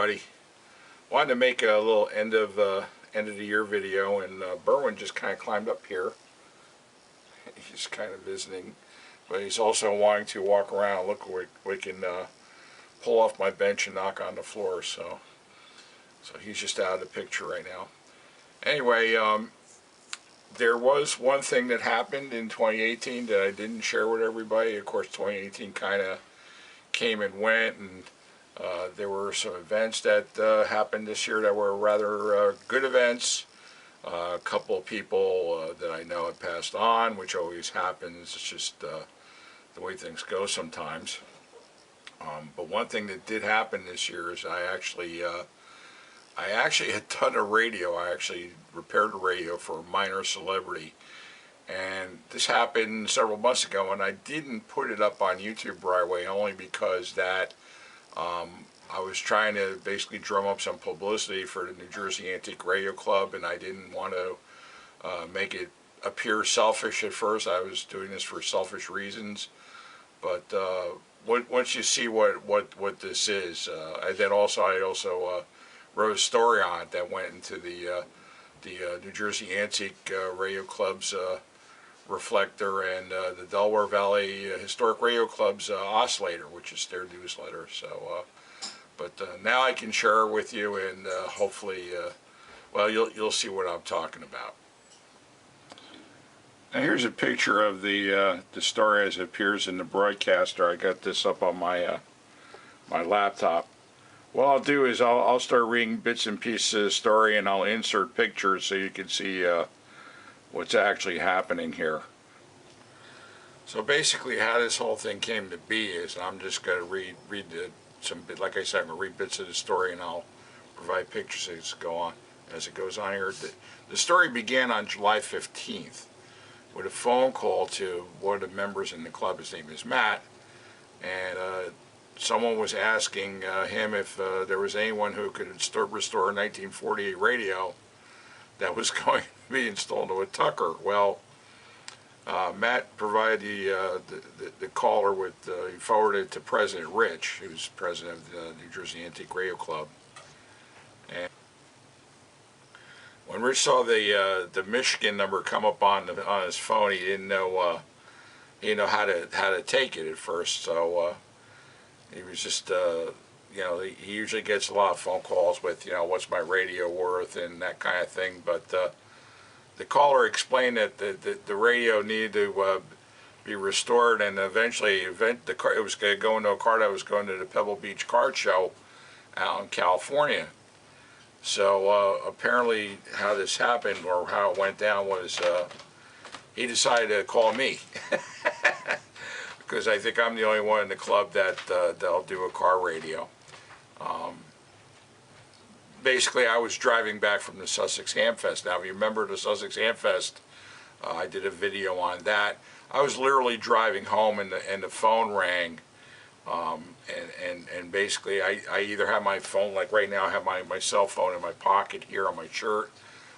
everybody. Wanted to make a little end of the year video, and Berwin just kind of climbed up here. He's kind of visiting, but he's also wanting to walk around. Look, we can pull off my bench and knock on the floor. So he's just out of the picture right now. Anyway, there was one thing that happened in 2018 that I didn't share with everybody. Of course, 2018 kind of came and went, and there were some events that happened this year that were rather good events. A couple of people that I know have passed on, which always happens. It's just the way things go sometimes. But one thing that did happen this year is I actually had done a radio. I actually repaired a radio for a minor celebrity. And this happened several months ago, and I didn't put it up on YouTube right away, only because that I was trying to basically drum up some publicity for the New Jersey Antique Radio Club, and I didn't want to make it appear selfish at first. I was doing this for selfish reasons, but once you see what this is, I also wrote a story on it that went into the New Jersey Antique Radio Club's Reflector and the Delaware Valley Historic Radio Club's Oscillator, which is their newsletter. So, but now I can share it with you, and hopefully, well, you'll see what I'm talking about. Now here's a picture of the story as it appears in the broadcaster. I got this up on my my laptop. What I'll do is I'll start reading bits and pieces of the story, and I'll insert pictures so you can see what's actually happening here. So basically, how this whole thing came to be is I'm just going to read like I said, I'm going to read bits of the story, and I'll provide pictures as it goes on here. The story began on July 15th with a phone call to one of the members in the club. His name is Matt, and someone was asking him if there was anyone who could restore a 1948 radio that was going to be installed into a Tucker. Well, Matt provided the caller with, he forwarded it to President Rich, who's president of the New Jersey Antique Radio Club. And when Rich saw the Michigan number come up on his phone, he didn't know how to take it at first. So he was just you know, he usually gets a lot of phone calls with, you know, what's my radio worth and that kind of thing. But the caller explained that the radio needed to be restored, and eventually it was going to go into a car that was going to the Pebble Beach Card Show out in California. So apparently how this happened, or how it went down, was he decided to call me. Because I think I'm the only one in the club that'll do a car radio. Basically, I was driving back from the Sussex Hamfest. Now, if you remember the Sussex Hamfest, I did a video on that. I was literally driving home, and the phone rang, and basically I either have my phone, like right now I have my cell phone in my pocket here on my shirt,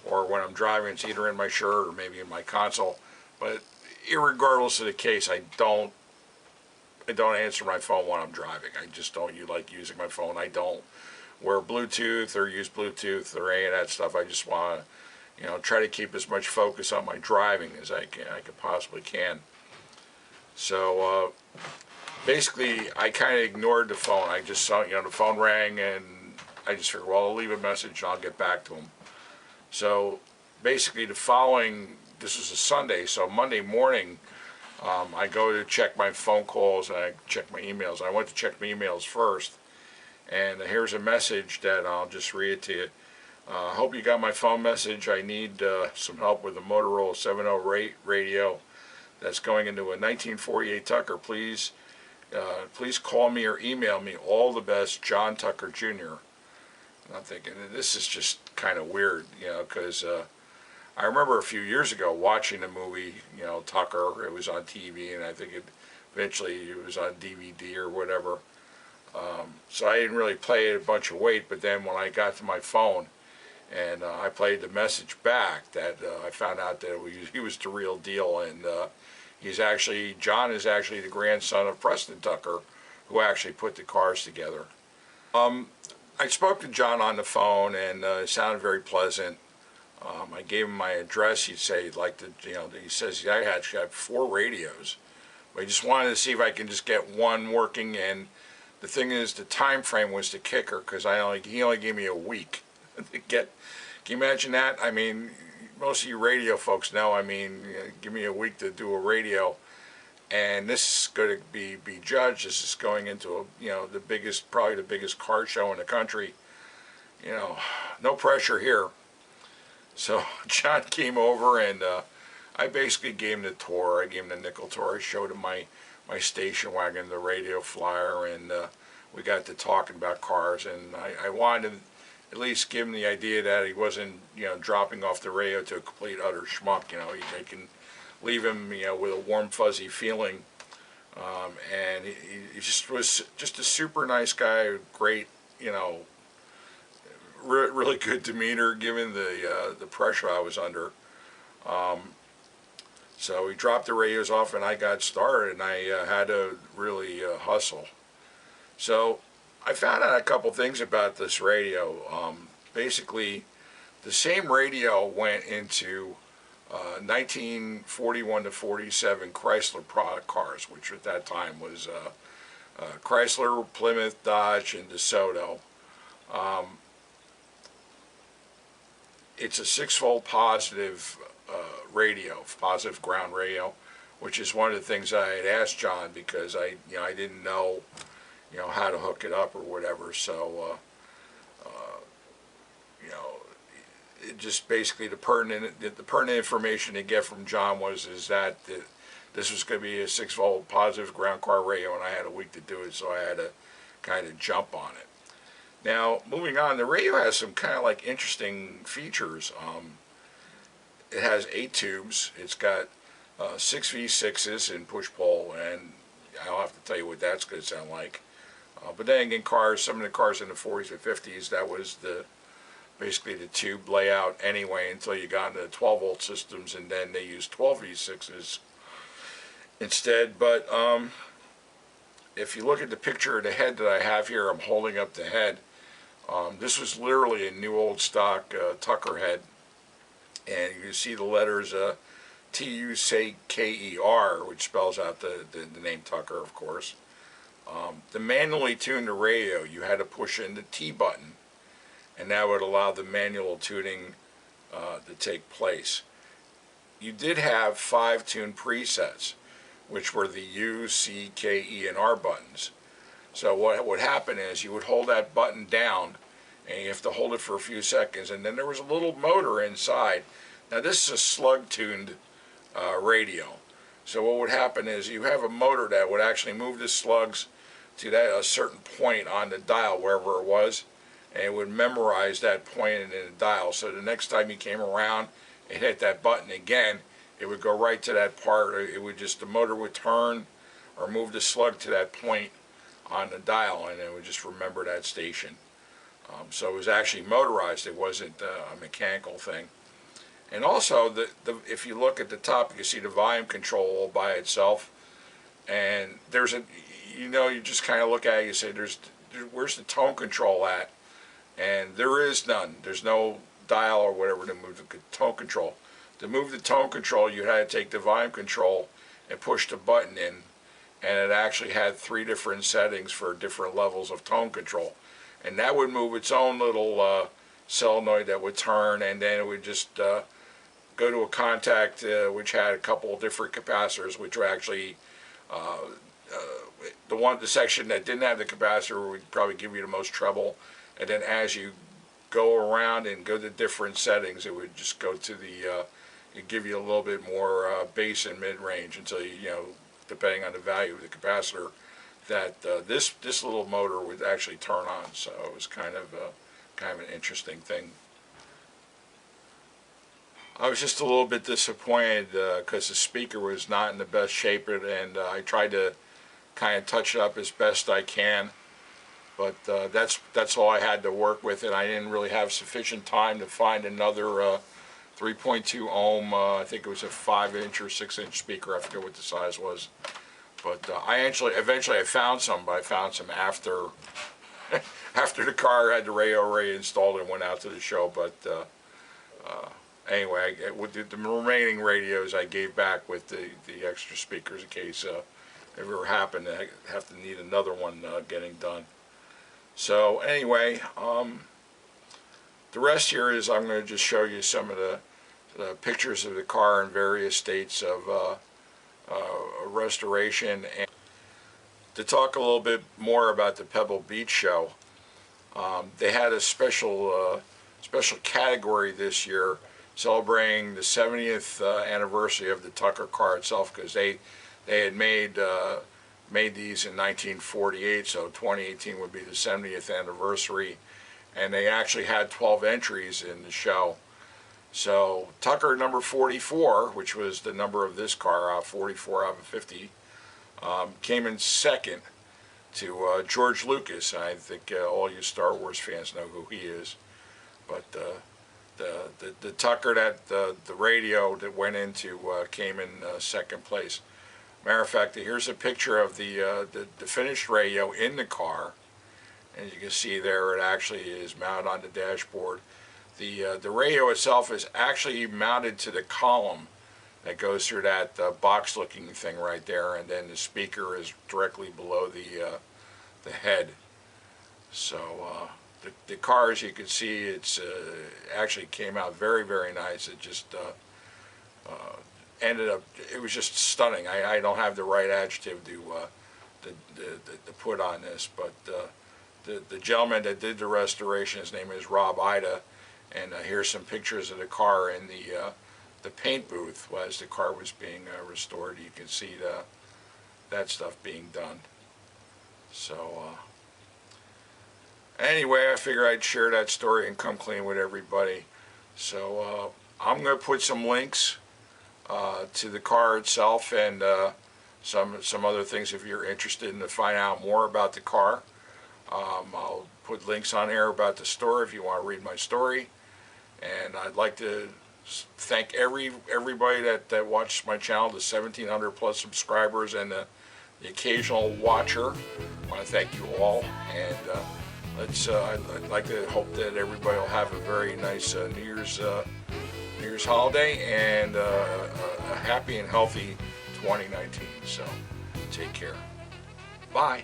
or when I'm driving it's either in my shirt or maybe in my console. But irregardless of the case, I don't answer my phone when I'm driving. I just don't like using my phone. I don't wear Bluetooth or use Bluetooth or any of that stuff. I just want to, you know, try to keep as much focus on my driving as I could possibly can. So basically, I kind of ignored the phone. I just saw, you know, the phone rang, and I just figured, well, I'll leave a message and I'll get back to him. So basically, this was a Sunday, so Monday morning, I go to check my phone calls and I check my emails. I went to check my emails first, and here's a message that I'll just read it to you. Hope you got my phone message. I need some help with a Motorola 708 radio that's going into a 1948 Tucker. Please call me or email me. All the best, John Tucker Jr. And I'm thinking, this is just kind of weird, you know, because I remember a few years ago watching the movie, you know, Tucker. It was on TV, and I think eventually it was on DVD or whatever. So I didn't really play it a bunch of weight, but then when I got to my phone and I played the message back, that I found out that he was the real deal, and John is actually the grandson of Preston Tucker, who actually put the cars together. I spoke to John on the phone, and it sounded very pleasant. I gave him my address. He'd say he'd like to, he says, yeah, I actually have 4 radios. But I just wanted to see if I can just get one working. And the thing is, the time frame was the kicker, because he only gave me a week to get. Can you imagine that? I mean, most of you radio folks know, I mean, give me a week to do a radio. And this is going to be judged. This is going into probably the biggest car show in the country. No pressure here. So John came over, and I basically gave him the tour. I gave him the nickel tour. I showed him my station wagon, the radio flyer, and we got to talking about cars. And I wanted to at least give him the idea that he wasn't dropping off the radio to a complete utter schmuck. I can leave him with a warm fuzzy feeling. And he just was just a super nice guy, great, really good demeanor given the pressure I was under. So he dropped the radios off, and I got started, and I had to really hustle. So I found out a couple things about this radio. Basically, the same radio went into 1941 to 47 Chrysler product cars, which at that time was Chrysler, Plymouth, Dodge, and DeSoto. It's a 6-volt positive radio, positive ground radio, which is one of the things I had asked John, because I didn't know, how to hook it up or whatever. So, it just basically the pertinent information to get from John is that this was going to be a 6-volt positive ground car radio, and I had a week to do it, so I had to kind of jump on it. Now, moving on, the radio has some kind of like interesting features. It has 8 tubes. It's got 6 V6s in push-pull, and I don't have to tell you what that's going to sound like. But then again, some of the cars in the 40s and 50s, that was basically the tube layout anyway, until you got into the 12-volt systems, and then they used 12 V6s instead. But if you look at the picture of the head that I have here, I'm holding up the head. This was literally a new old stock Tucker head, and you see the letters T-U-C-K-E-R, which spells out the name Tucker, of course. To manually tune the radio, you had to push in the T button, and that would allow the manual tuning to take place. You did have 5 tune presets, which were the U, C, K, E, and R buttons. So what would happen is you would hold that button down, and you have to hold it for a few seconds, and then there was a little motor inside. Now this is a slug-tuned radio. So what would happen is you have a motor that would actually move the slugs to a certain point on the dial, wherever it was, and it would memorize that point in the dial. So the next time you came around and hit that button again, it would go right to that part. It would the motor would turn or move the slug to that point on the dial, and it would just remember that station. So it was actually motorized. It wasn't a mechanical thing. And also, if you look at the top, you see the volume control all by itself. And there's you just kind of look at it, you say, where's the tone control at? And there is none. There's no dial or whatever to move the tone control. To move the tone control, you had to take the volume control and push the button in. And it actually had 3 different settings for different levels of tone control. And that would move its own little solenoid that would turn, and then it would just go to a contact which had a couple of different capacitors, which were actually the section that didn't have the capacitor would probably give you the most trouble. And then as you go around and go to different settings, it would just go to it'd give you a little bit more bass and mid-range until depending on the value of the capacitor, that this little motor would actually turn on. So it was kind of an interesting thing. I was just a little bit disappointed because the speaker was not in the best shape, and I tried to kind of touch it up as best I can, but that's all I had to work with, and I didn't really have sufficient time to find another 3.2 ohm, I think it was a 5-inch or 6-inch speaker, I forget what the size was. But eventually I found some, but I found some after after the car had the radio array installed and went out to the show. But anyway, with the remaining radios I gave back with the extra speakers in case if it ever happened to have to need another one getting done. So anyway, the rest here is I'm going to just show you some of the pictures of the car in various states of restoration, and to talk a little bit more about the Pebble Beach show. They had a special category this year celebrating the 70th anniversary of the Tucker car itself, because they had made these in 1948, so 2018 would be the 70th anniversary, and they actually had 12 entries in the show. So Tucker number 44, which was the number of this car, 44 out of 50, came in second to George Lucas. I think all you Star Wars fans know who he is. But the Tucker that the radio that went into came in second place. Matter of fact, here's a picture of the finished radio in the car. As you can see there, it actually is mounted on the dashboard. The radio itself is actually mounted to the column that goes through that box-looking thing right there, and then the speaker is directly below the head. So the car, as you can see, it's actually came out very, very nice. It just ended up, it was just stunning. I don't have the right adjective to put on this, but the gentleman that did the restoration, his name is Rob Ida, and here's some pictures of the car in the paint booth as the car was being restored. You can see that stuff being done. So anyway, I figured I'd share that story and come clean with everybody. So I'm going to put some links to the car itself and some other things if you're interested in to find out more about the car. I'll put links on here about the store if you want to read my story. And I'd like to thank everybody that watches my channel, the 1,700 plus subscribers and the occasional watcher. I want to thank you all, and I'd like to hope that everybody will have a very nice New Year's holiday and a happy and healthy 2019. So take care. Bye.